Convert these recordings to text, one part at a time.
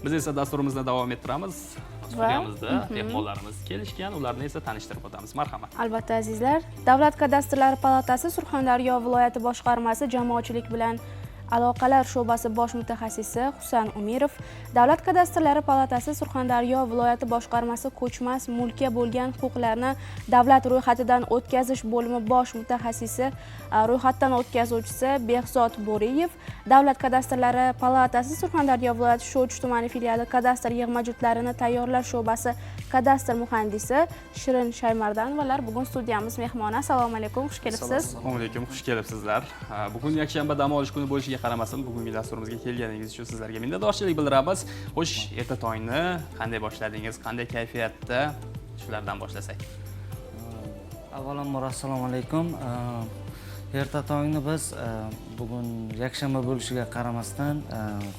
Biz esa dasturimizni davom ettiramiz. Studiyamizda mehmonlarimiz kelishgan, ularni esa tanishtirib o'tamiz. Marhamat. Albatta azizlar, Davlat kadastrlari palatasi Surxondaryo viloyati boshqarmasi jamoatchilik bilan aloqalar sho'basi bosh mutaxassisi Husan Umirov, Davlat kadastrlari palatasi Surxondaryo viloyati boshqarmasi ko'chmas mulkka bo'lgan huquqlarni davlat ro'yxatidan o'tkazish bo'limi bosh mutaxassisi, ro'yxatdan o'tkazuvchisi Behzod Bo'riyev, Davlat kadastrlari palatasi Surxondaryo viloyati Sho'ch tumani filiali kadastr yig'ma jutlarini tayyorlash sho'basi kadastr muhandisi Shirin Shaymardanovalar bugun studiyamiz mehmoni. Assalomu alaykum, xush kelibsiz. Assalomu alaykum, xush kelibsizlar. Bugun yakshanba dam olish kuni bo'lishiga qaramasdan bugungi dasturimizga kelganingiz uchun sizlarga minnatdorchilik bildiramiz. Xo'sh, erta tongni qanday boshladingiz? Qanday kayfiyatda? Shulardan boshlasak. Avvalambor assalomu alaykum. Erta tongni biz bugun yakshanba bo'lishiga qaramasdan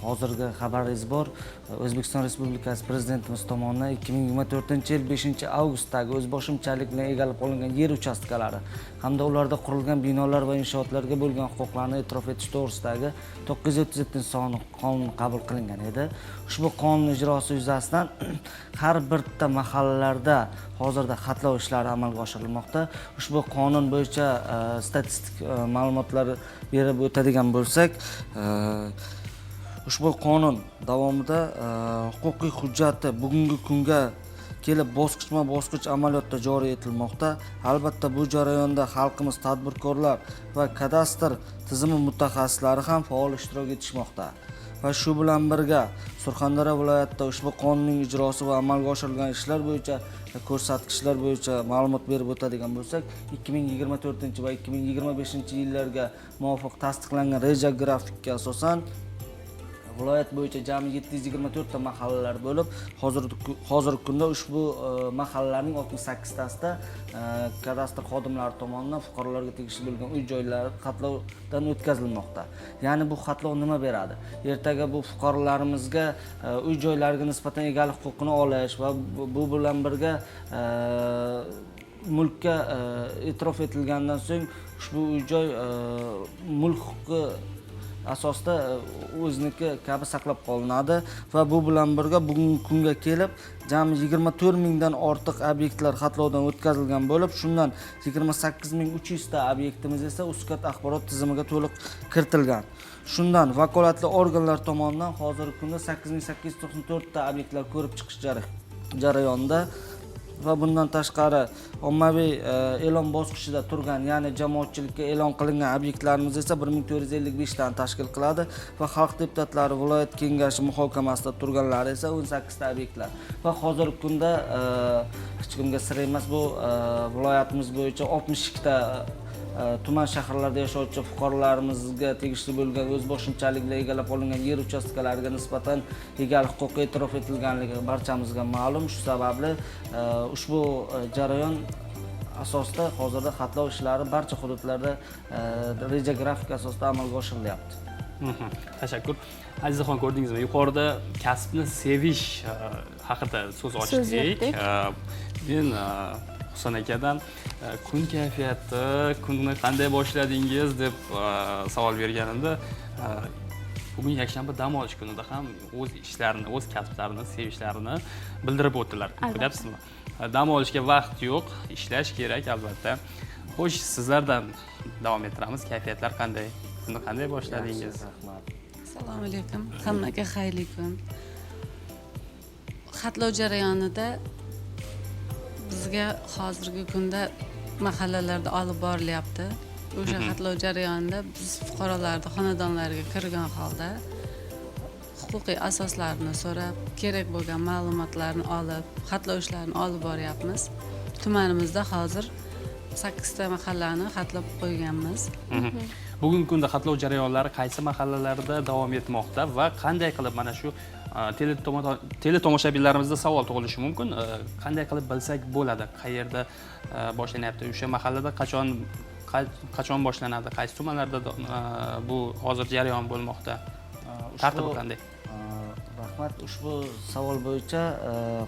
hozirgi xabaringiz bor, O'zbekiston Respublikasi Prezidentimiz tomonidan 2024-yil 5-avgustdagi o'zboshimchalik bilan egallab olingan yer uchastkalari hamda ularda qurilgan binolar va inshootlarga bo'lgan huquqlarni e'tirof etish to'g'risidagi 937-sonli qonun qabul qilingan edi. Ushbu qonun ijrosi yuzasidan har bitta mahallalarda hozirda xatlov ishlari amalga oshirilmoqda. Ushbu qonun bo'yicha statistik ma'lumotlar berib o'tadigan bo'lsak, ushbu qonun davomida huquqiy hujjati bugungi kunga kelib bosqichma-bosqich amaliyotda joriy etilmoqda. Albatta bu jarayonda xalqimiz, tadbirkorlar va kadastr tizimi mutaxassislari ham faol ishtirok etishmoqda. Va shu bilan birga Surxondaryo viloyatida ushbu qonunning ijrosi va amalga oshirilgan ishlar bo'yicha ko'rsatkichlar bo'yicha ma'lumot berib o'tadigan bo'lsak, 2024 va 2025-yillarga muvofiq tasdiqlangan reja grafikka asosan viloyat bo'yicha jami 724 ta mahallalar bo'lib, hozirgi kunda ushbu mahallalarning 68 tasida kadastr xodimlari tomonidan fuqarolarga tegishli bo'lgan uy joylari xatlovdan o'tkazilmoqda. Ya'ni bu xatlov nima beradi? Ertaga bu fuqarolarimizga uy joylariga nisbatan egalik huquqini olish va bu bilan birga mulkka e'tirof etilgandan so'ng ushbu uy joy mulk huquqi asosda o'ziniki kabi saqlab qolinadi va bu bilan birga bugungi kunga kelib jami 24 mingdan ortiq obyektlar xatlovdan o'tkazilgan bo'lib, shundan 28300 ta obyektimiz esa Uzcat axborot tizimiga to'liq kiritilgan. Shundan vakolatli organlar tomonidan hozirgi kunda 8894 ta obyektlar ko'rib chiqish jarayonida va bundan tashqari ommaviy e'lon bosqichida turgan, ya'ni jamoatchilikka e'lon qilingan obyektlarimiz esa 1455 tani tashkil qiladi va xalq deputatlari viloyat kengashi muhokamasida turganlari esa 18 ta obyektlar. Va hozirgi kunda hech kimga sir emas, bu viloyatimiz bo'yicha 62 ta tuman shaharlarda yashovchi fuqarolarimizga tegishli bo'lgan o'zboshimchalik bilan egallab olingan yer uchastkalariga nisbatan egalik huquqi e'tirof etilganligi barchamizga ma'lum. Shu sababli ushbu jarayon asosida hozirda xatlov ishlari barcha hududlarda reja grafik asosida amalga oshirilyapti. Tashakkur. Azizaxon, ko'rdingizmi? Yuqorida kasbni sevish haqida so'z ochdik. Men Husan akadan kun kayfiyati, kunni qanday boshladingiz deb savol berganimda, bugun yakshanba dam olish kunida ham o'z ishlarini, o'z kasblarini sevishlarini bildirib o'tdilar. Bilasizmi? Dam olishga vaqt yo'q, ishlash kerak albatta. Xo'sh, sizlardan davom ettiramiz. Kayfiyatlar qanday? Kunni qanday boshladingiz? Rahmat. Assalomu alaykum. Hammaga xayrli kun. Xatlov jarayonida bizga hozirgi kunda mahallalarda olib borilyapti. O'sha xatlov jarayonida biz fuqarolarni xonadonlariga kirgan holda huquqiy asoslarini so'rab, kerak bo'lgan ma'lumotlarni olib, xatlov ishlarini olib boryapmiz. Tumanimizda hozir 8 ta mahallani xatlab qo'yganmiz. Bugungi kunda xatlov jarayonlari qaysi mahallalarda davom etmoqda va qanday qilib mana shu teletomoshabinlarimizda savol tug'ilishi mumkin. Qanday qilib bilsak bo'ladi? Qayerda boshlanyapti? O'sha mahallada qachon boshlanadi? Qaysi tumanlarda bu hozir jarayon bo'lmoqda? Tartibi qanday? rahmat. Ushbu savol bo'yicha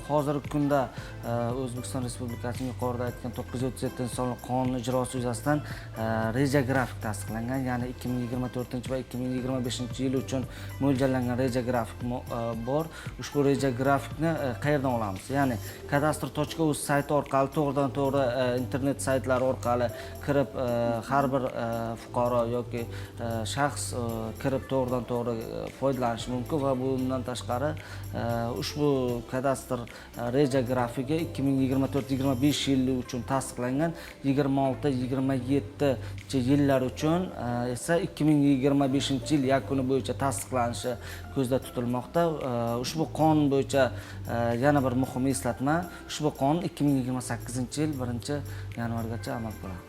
hozirgi kunda O'zbekiston Respublikasining yuqorida aytgan 937-sonli qonun ijrosi yuzasidan reja grafik tasdiqlangan, ya'ni 2024 va 2025-yil uchun mo'ljallangan reja grafik bor. Ushbu reja grafikni qayerdan olamiz? Ya'ni kadastr.uz sayti orqali to'g'ridan-to'g'ri internet saytlari orqali kirib har bir fuqaro yoki shaxs kirib to'g'ridan-to'g'ri foydalanishi mumkin va bundan tashqari ushbu kadastr reja grafigi 2024-25 yili uchun tasdiqlangan, 26-27 yillar uchun esa 2025-yil yakuni bo'yicha tasdiqlanishi ko'zda tutilmoqda. Ushbu qonun bo'yicha yana bir muhim eslatma, ushbu qonun 2028-yil 1-yanvargacha amal qiladi.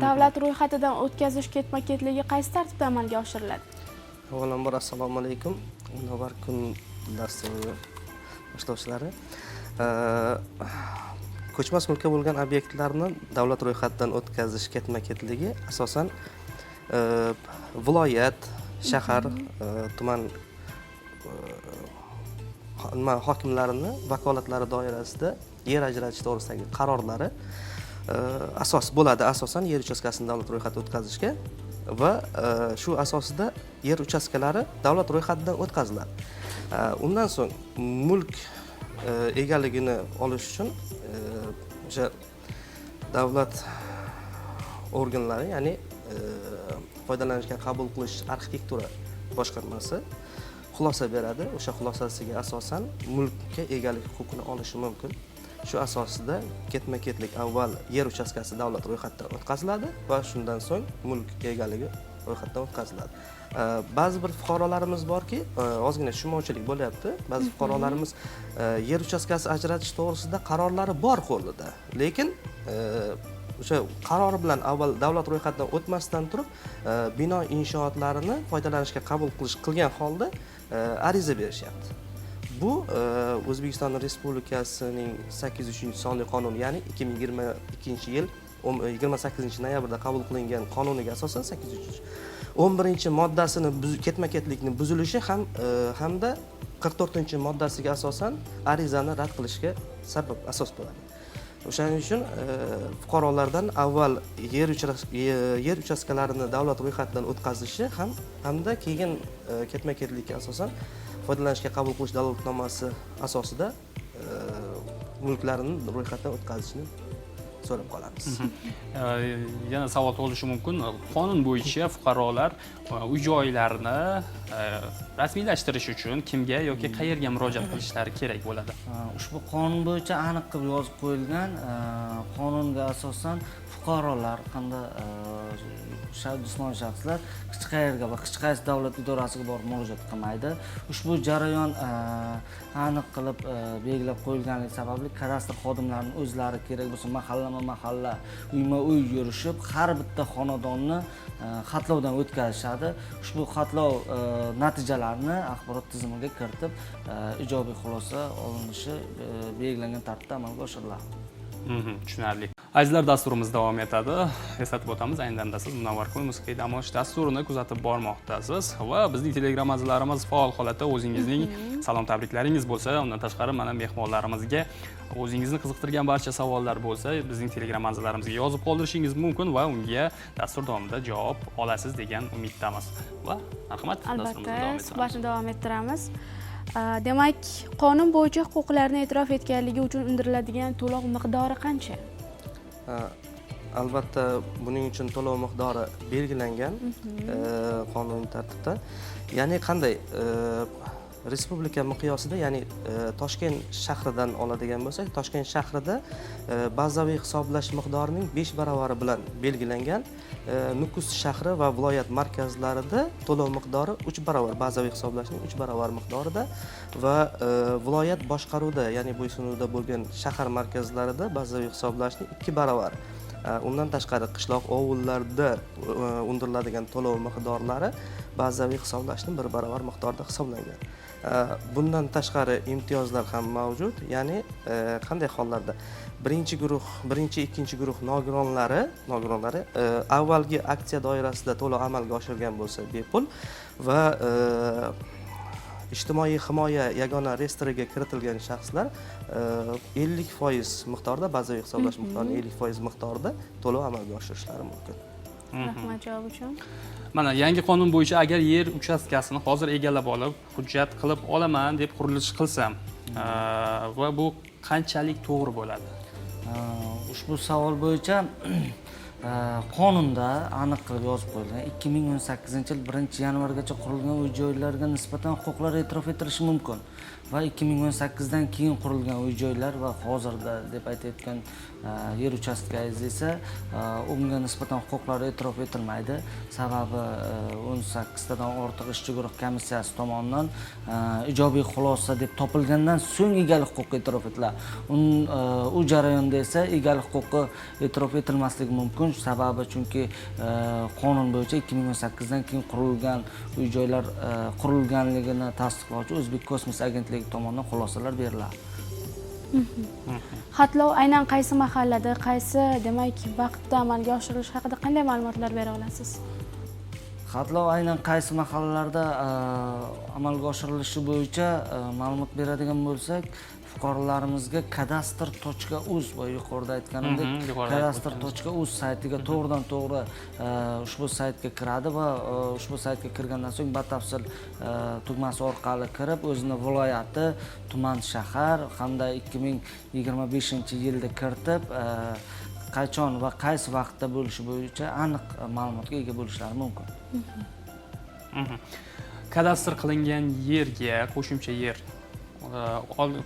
Davlat ro'yxatidan o'tkazish ketma-ketligi qaysi tartibda amalga oshiriladi? Avvalambor assalomu alaykum. Munavvar kun dasturi boshlovchilari. Ko'chmas mulkka bo'lgan obyektlarni davlat ro'yxatidan o'tkazish ketma-ketligi asosan viloyat, shahar, tuman hokimlarini vakolatlari doirasida yer ajratish to'g'risidagi qarorlari asos bo'ladi. Asosan yer uchastkasini davlat ro'yxatidan o'tkazishga va shu asosida yer uchastkalari davlat ro'yxatidan o'tkaziladi. Undan so'ng mulk egaligini olish uchun o'sha davlat organlari, ya'ni foydalanishga qabul qilish arxitektura boshqarmasi xulosa beradi. O'sha xulosasiga asosan mulkka egalik huquqini olishi mumkin. Shu asosida ketma-ketlik avval yer uchastkasi davlat ro'yxatidan o'tkaziladi va shundan so'ng mulk egaligi ro'yxatdan o'tkaziladi. Ba'zi bir fuqarolarimiz borki, ozgina tushunmovchilik bo'lyapti. Ba'zi fuqarolarimiz yer uchastkasi ajratish to'g'risida qarorlari bor qo'lida, lekin o'sha qarori bilan avval davlat ro'yxatidan o'tmasdan turib, bino inshootlarini foydalanishga qabul qilgan holda ariza berishyapti. Bu O'zbekiston Respublikasining 803-sonli qonuni, ya'ni 2022-yil 28-noyabrda qabul qilingan qonuniga asosan 803-11-moddasini ketma-ketlikni buzilishi hamda 44-moddasiga asosan arizani rad qilishga sabab asos bo'ladi. O'shaning uchun fuqarolardan avval yer uchastkalarini davlat ro'yxatidan o'tkazishi hamda keyin ketma-ketlikka asosan foydalanishga qabul qilish dalolatnomasi asosida mulklarini ro'yxatdan o'tkazishni so'rab qolamiz. Yana savol tug'ilishi mumkin. Qonun bo'yicha fuqarolar uy-joylarini rasmiylashtirish uchun kimga yoki qayerga murojaat qilishlari kerak bo'ladi? Ushbu qonun bo'yicha aniq qilib yozib qo'yilgan. Qonunga asosan fuqarolar hamda jismoniy shaxslar hech qayerga va hech qaysi davlat idorasiga borib murojaat qilmaydi. Ushbu jarayon aniq qilib belgilab qo'yilganligi sababli kadastr xodimlarining o'zlari kerak bo'lsa mahalla, uyma-uy yurishib, har bitta xonadonni xatlovdan o'tkazishadi. Ushbu xatlov natijalarini axborot tizimiga kiritib, ijobiy xulosa olinishi belgilangan tartibda amalga oshiriladi. Tushunarli. Azizlar, dasturimiz davom etadi. Eslatib o'tamiz, ayni damda siz Munavvar kun musiqiy dam olish dasturini kuzatib bormoqdasiz va bizning Telegram a'zolarimiz faol holatda o'zingizning salom tabriklaringiz bo'lsa, undan tashqari mana mehmonlarimizga o'zingizni qiziqtirgan barcha savollar bo'lsa, bizning Telegram a'zolarimizga yozib qoldirishingiz mumkin va unga dastur davomida javob olasiz degan umiddamiz. Va marhamat, albatta suhbatni davom ettiramiz. Demak, qonun bo'yicha huquqlarni e'tirof etganligi uchun undiriladigan to'lov miqdori qancha? Albatta, buning uchun to'lov miqdori belgilangan qonuniy tartibda. Ya'ni qanday? Respublika miqyosida, ya'ni Toshkent shahridan oladigan bo'lsak, Toshkent shahrida bazaviy hisoblash miqdorining 5 baravari bilan belgilangan. Nukus shahri va viloyat markazlarida to'lov miqdori 3 baravar, bazaviy hisoblashning 3 baravar miqdorida va viloyat boshqaruvida, ya'ni bo'ysunuvda bo'lgan shahar markazlarida bazaviy hisoblashning 2 baravar. Undan tashqari qishloq ovullarda undiriladigan to'lov miqdorlari bazaviy hisoblashning 1 baravar miqdorda hisoblangan. Bundan tashqari imtiyozlar ham mavjud. Ya'ni qanday hollarda? Birinchi, ikkinchi guruh nogironlari avvalgi aksiya doirasida to'lov amalga oshirgan bo'lsa bepul va ijtimoiy himoya yagona reyestriga kiritilgan shaxslar 50% miqdorda, bazaviy hisoblash miqdorining 50% miqdorida to'lov amalga oshirishlari mumkin. Rahmat javob uchun. Mana yangi qonun bo'yicha agar yer uchastkasini hozir egallab olib, hujjat qilib olaman deb qurilish qilsam, va bu qanchalik to'g'ri bo'ladi? Ushbu savol bo'yicha qonunda aniq qilib yozib qo'yilgan 2018-yil 1-yanvargacha qurilgan uy-joylarga nisbatan huquqlar e'tirof etilishi mumkin va 2018dan keyin qurilgan uy-joylar va hozirda deb aytayotgan yer uchastkangiz esa unga nisbatan huquqlar e'tirof etilmaydi. Sababi 18 tadan ortiq ishchi guruh komissiyasi tomonidan ijobiy xulosa deb topilgandan so'ng egalik huquqi e'tirof etiladi. U jarayonda esa egalik huquqi e'tirof etilmasligi mumkin. Sababi chunki qonun bo'yicha 2018dan keyin qurilgan uy-joylar qurilganligini tasdiqlovchi O'zbek kosmik agentligi tomonidan xulosalar beriladi. Xatlov aynan qaysi mahallada, qaysi demak vaqtda amalga oshirilishi haqida qanday ma'lumotlar bera olasiz? Xatlov aynan qaysi mahallalarda amalga oshirilishi bo'yicha ma'lumot beradigan bo'lsak, fuqarolarimizga kadastr.uz va yuqorida aytganimdek kadastr.uz saytiga to'g'ridan to'g'ri ushbu saytga kiradi va ushbu saytga kirgandan so'ng batafsil tugmasi orqali kirib o'zini viloyati, tuman, shahar hamda 2025-yilda kiritib qachon va qaysi vaqtda bo'lishi bo'yicha aniq ma'lumotga ega bo'lishlari mumkin. Kadastr qilingan yerga qo'shimcha yer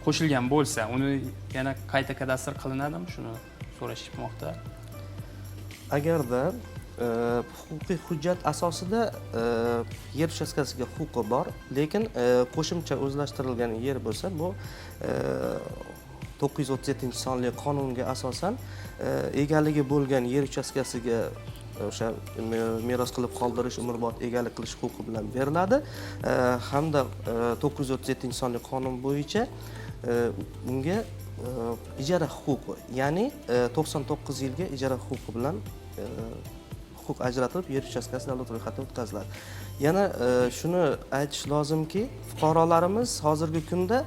qo'shilgan bo'lsa, uni yana qayta kadastr qilinadimi? Shuni so'rashmoqda. Agarda huquqiy hujjat asosida yer uchastkasiga huquqi bor, lekin qo'shimcha o'zlashtirilgan yer bo'lsa, bu 937-sonli qonunga asosan egaligi bo'lgan yer uchastkasiga o'sha meros qilib qoldirish, umrbod egalik qilish huquqi bilan beriladi hamda 937-sonli qonun bo'yicha unga ijara huquqi, ya'ni 99 yilga ijara huquqi bilan huquq ajratilib yer uchastkasi davlat ro'yxatiga o'tkaziladi. Yana shuni aytish lozimki, fuqarolarimiz hozirgi kunda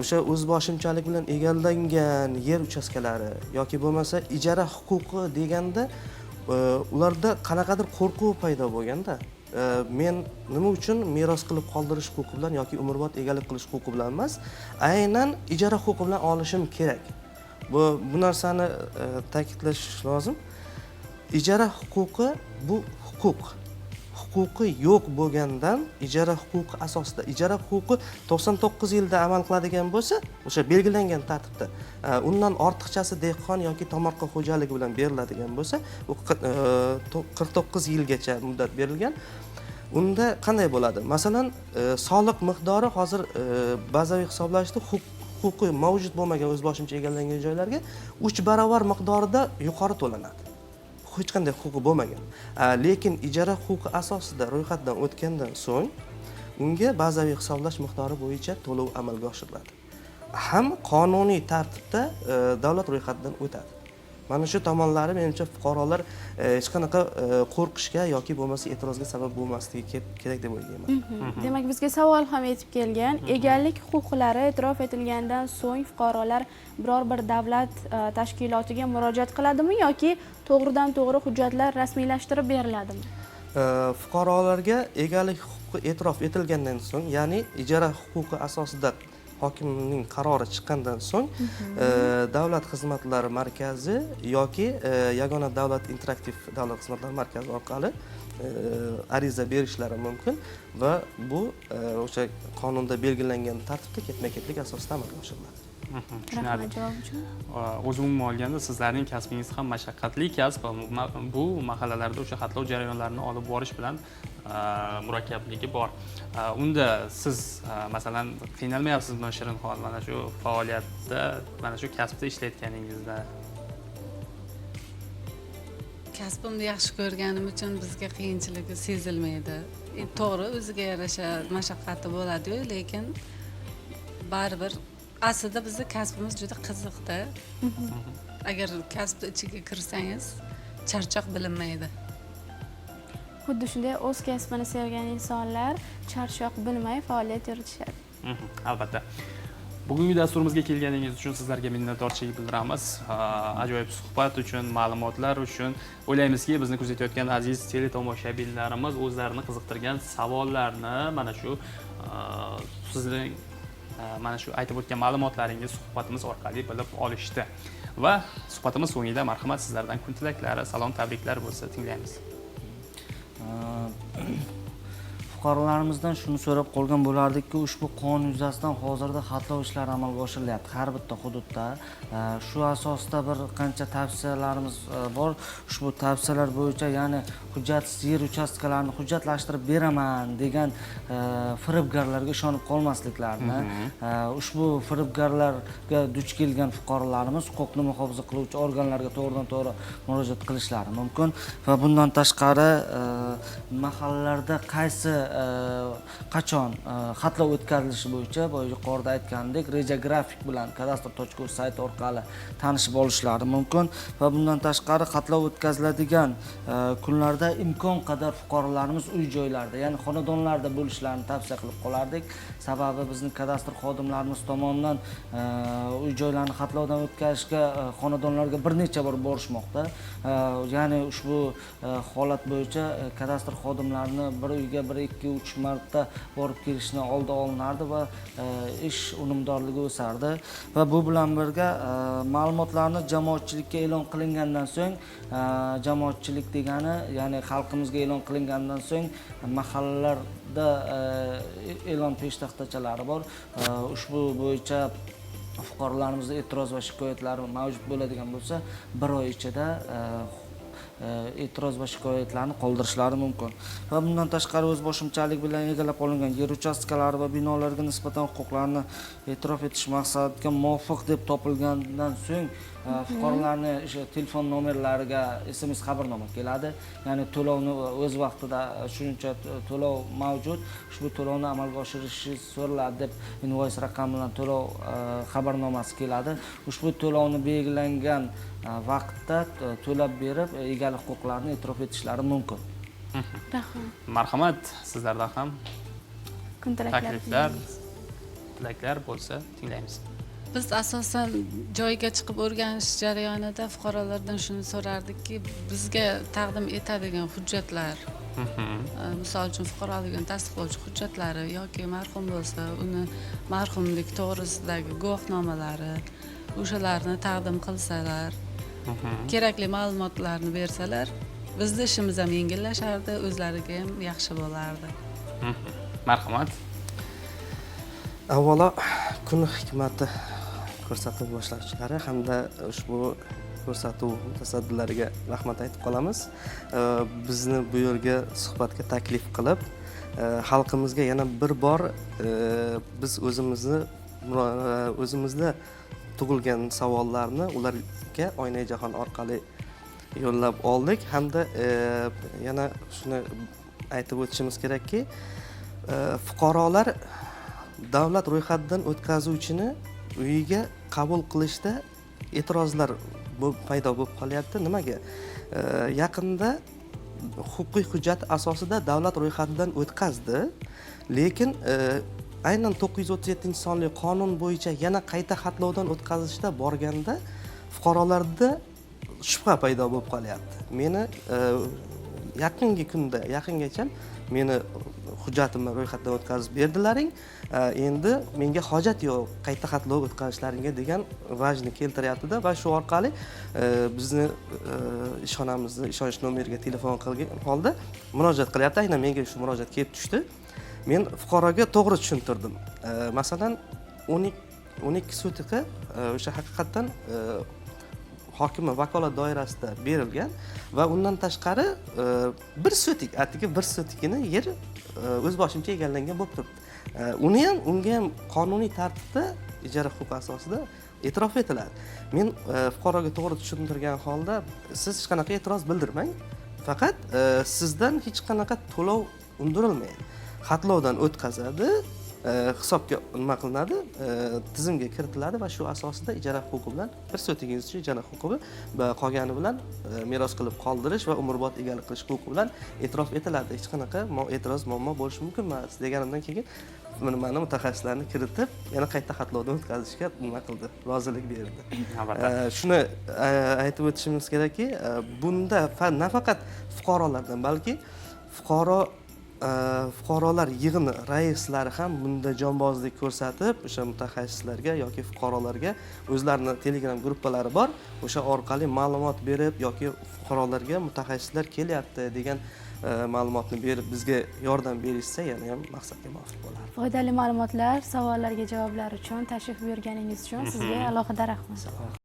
o'sha o'zboshimchalik bilan egallangan yer uchastkalari yoki bo'lmasa ijara huquqi deganda ularda qanaqadir qo'rquv paydo bo'lganda, men nima uchun meros qilib qoldirish huquqi bilan yoki umrbod egalik qilish huquqi bilan emas, aynan ijara huquqi bilan olishim kerak. Bu narsani ta'kidlash lozim. Ijara huquqi bu huquqi yo'q bo'lgandan ijara huquqi asosida, ijara huquqi 99 yilda amal qiladigan bo'lsa, o'sha belgilangan tartibda, undan ortiqchasi dehqon yoki tomorqa xo'jaligi bilan beriladigan bo'lsa, u 49 yilgacha muddat berilgan. Unda qanday bo'ladi? Masalan, soliq miqdori hozir bazaviy hisoblashda huquqi mavjud bo'lmagan o'zboshimcha egallangan joylarga 3 barobar miqdorida yuqori to'lanadi. Hech qanday huquqi bo'lmagan. Lekin ijara huquqi asosida ro'yxatdan o'tgandan so'ng unga bazaviy hisoblash miqdori bo'yicha to'lov amalga oshiriladi. Ham qonuniy tartibda davlat ro'yxatidan o'tadi. Mana shu tomonlari menimcha fuqarolar hech qanaqa qo'rqishga yoki bo'lmasa e'tirozga sabab bo'lmasligi kerak deb o'ylayman. Demak, bizga savol ham yetib kelgan. Egalik huquqlari e'tirof etilgandan so'ng fuqarolar biror bir davlat tashkilotiga murojaat qiladimi yoki to'g'ridan to'g'ri hujjatlar rasmiylashtirib beriladimi? Fuqarolarga egalik huquqi e'tirof etilgandan so'ng, ya'ni ijara huquqi asosida hokimning qarori chiqqandan so'ng davlat xizmatlari markazi yoki yagona davlat interaktiv davlat xizmatlari markazi orqali ariza berishlari mumkin va bu o'sha qonunda belgilangan tartibda ketma-ketlik asosida amalga oshiriladi. Rahmat javob uchun. O'z umuman olganda sizlarning kasbingiz ham mashaqqatli kasb. Bu mahallalarda o'sha xatlov jarayonlarini olib borish bilan murakkabligi bor. Unda siz masalan qiynalmayapsizmi Shirinxon mana shu faoliyatda, mana shu kasbda ishlayotganingizda? Kasbimni yaxshi ko'rganim uchun bizga qiyinchiligi sezilmaydi. To'g'ri, o'ziga yarasha mashaqqati bo'ladi-yu, lekin baribir aslida bizning kasbimiz juda qiziqda. Agar kasbni ichiga kirsangiz, charchoq bilinmaydi. Xuddi shunday o'z kasbini sevgan insonlar charchoq bilmay faoliyat yuritishadi. Albatta. Bugungi dasturimizga kelganingiz uchun sizlarga minnatdorchilik bildiramiz. Ajoyib suhbat uchun, ma'lumotlar uchun. O'ylaymizki, bizni kuzatayotgan aziz teletomoshabinlarimiz o'zlarini qiziqtirgan savollarni mana shu sizning mana shu aytib o'tgan ma'lumotlaringiz suhbatimiz orqali bilib olishdi. Va suhbatimiz so'ngida marhamat sizlardan kun tilaklari, salom, tabriklar bo'lsa tinglaymiz. Fuqarolarimizdan shuni so'rab qolgan bo'lardikki, ushbu qonun yuzasidan hozirda xatlov ishlari amalga oshirilyapti har bitta hududda. Shu asosda bir qancha tavsiyalarimiz bor. Ushbu tavsiyalar bo'yicha, ya'ni hujjatsiz yer uchastkalarini hujjatlashtirib beraman degan firibgarlarga ishonib qolmasliklarini, ushbu firibgarlarga duch kelgan fuqarolarimiz huquqni muhofaza qiluvchi organlarga to'g'ridan-to'g'ri murojaat qilishlari mumkin va bundan tashqari mahallalarda qaysi qachon xatlov o'tkazilishi bo'yicha yuqorida aytgandek reja grafik bilan kadastr.uz sayti orqali tanishib olishlari mumkin va bundan tashqari xatlov o'tkaziladigan kunlarda imkon qadar fuqarolarimiz uy joylarda, ya'ni xonadonlarda bo'lishlarini tavsiya qilib qolardik. Sababi bizning kadastr xodimlarimiz tomonidan uy joylarni xatlovdan o'tkazishga xonadonlarga bir necha bor borishmoqda. Ya'ni ushbu holat bo'yicha kadastr xodimlarini bir uyga 1-2-3 marta borib kelishni oldi olinardi va ish unumdorligi o'sardi va bu bilan birga ma'lumotlarni jamoatchilikka e'lon qilingandan so'ng, jamoatchilik degani ya'ni xalqimizga e'lon qilingandan so'ng mahallalarda e'lon peshtaxtachalari bor. Ushbu bo'yicha fuqarolarimizda e'tiroz va shikoyatlari mavjud bo'ladigan bo'lsa, 1 oy ichida e'tiroz va shikoyatlarni qoldirishlari mumkin. Va bundan tashqari o'z boshimchalik bilan egallab olingan yer uchastkalari va binolarga nisbatan huquqlarni e'tirof etish maqsadiga muvofiq deb topilgandan so'ng fuqarolarning telefon nomerlariga SMS xabarnoma keladi. Ya'ni to'lovni o'z vaqtida shuncha to'lov mavjud, ushbu to'lovni amalga oshirishi so'raladi deb invoice raqami bilan to'lov xabarnomasi keladi. Ushbu to'lovni belgilangan vaqtda to'lab berib, egalik huquqlarini e'tirof etishlari mumkin. Marhamat, sizlardan ham Kun takliflar, tilaklar bo'lsa tinglaymiz. Biz asosan joyga chiqib o'rganish jarayonida fuqarolardan shuni so'rardikki, bizga taqdim etadigan hujjatlar, misol uchun fuqaroligini tasdiqlovchi hujjatlari yoki marhum bo'lsa, uni marhumlik to'g'risidagi guvohnomalari, o'shalarni taqdim qilsalar, kerakli ma'lumotlarni bersalar, bizning ishimiz ham yengillashardi, o'zlariga ham yaxshi bo'lardi. Marhamat. Avvalo kun hikmati ko'rsatuv boshlovchilari hamda ushbu ko'rsatuv mutasaddilariga rahmat aytib qolamiz. Bizni bu yerga suhbatga taklif qilib, xalqimizga yana bir bor biz o'zimizda tug'ilgan savollarni ularga Oynai jahon orqali yo'llab oldik hamda yana shuni aytib o'tishimiz kerakki, fuqarolar davlat ro'yxatidan o'tkazuvchini uyiga qabul qilishda e'tirozlar paydo bo'lib qolyapti. Nimaga? Yaqinda huquqiy hujjat asosida davlat ro'yxatidan o'tkazdi, lekin aynan 937-sonli qonun bo'yicha yana qayta xatlovdan o'tkazishda borganda fuqarolarda shubha paydo bo'lib qolyapti. Meni yaqingacha meni hujjatimni ro'yxatdan o'tkazib berdilaring, endi menga hojat yo'q qayta xatlov o'tkazishlaringga degan vajni keltiryapti-da va shu orqali bizni ishonch nomeriga telefon qilgan holda murojaat qilyapti. Aynan menga shu murojaat kelib tushdi. Men fuqaroga to'g'ri tushuntirdim. Masalan, 12 sotika o'sha haqiqatan hokimning vakolat doirasida berilgan va undan tashqari bir sotik, atigi bir sotikini yer o'z boshimcha egallangan bo'lib turibdi. Unga ham qonuniy tartibda ijara huquqi asosida e'tirof etiladi. Men fuqaroga to'g'ri tushuntirgan holda siz hech qanaqa e'tiroz bildirmang, faqat sizdan hech qanaqa to'lov undirilmaydi. Xatlovdan o'tkazadi hisobga nima qilinadi, tizimga kiritiladi va shu asosida ijara huquqi bilan bir so'tingiz ijara huquqi va qolgani bilan meros qilib qoldirish va umrbod egalik qilish huquqi bilan e'tirof etiladi. Hech qanaqa e'tiroz muammo bo'lishi mumkin emas deganimdan keyin mana mutaxassislarni kiritib, yana qayta xatlovdan o'tkazishga nima qildi, rozilik berdi. Shuni aytib o'tishimiz kerakki, bunda nafaqat fuqarolardan, balki fuqarolar yig'ini raislari ham bunda jonbozlik ko'rsatib, o'sha mutaxassislarga yoki fuqarolarga o'zlarining Telegram gruppalari bor, o'sha orqali ma'lumot berib yoki fuqarolarga mutaxassislar kelyapti degan ma'lumotni berib bizga yordam berishsa yana ham maqsadga muvofiq bo'lardi. Foydali ma'lumotlar, savollarga javoblar uchun, tashrif buyurganingiz uchun sizga alohida rahmat.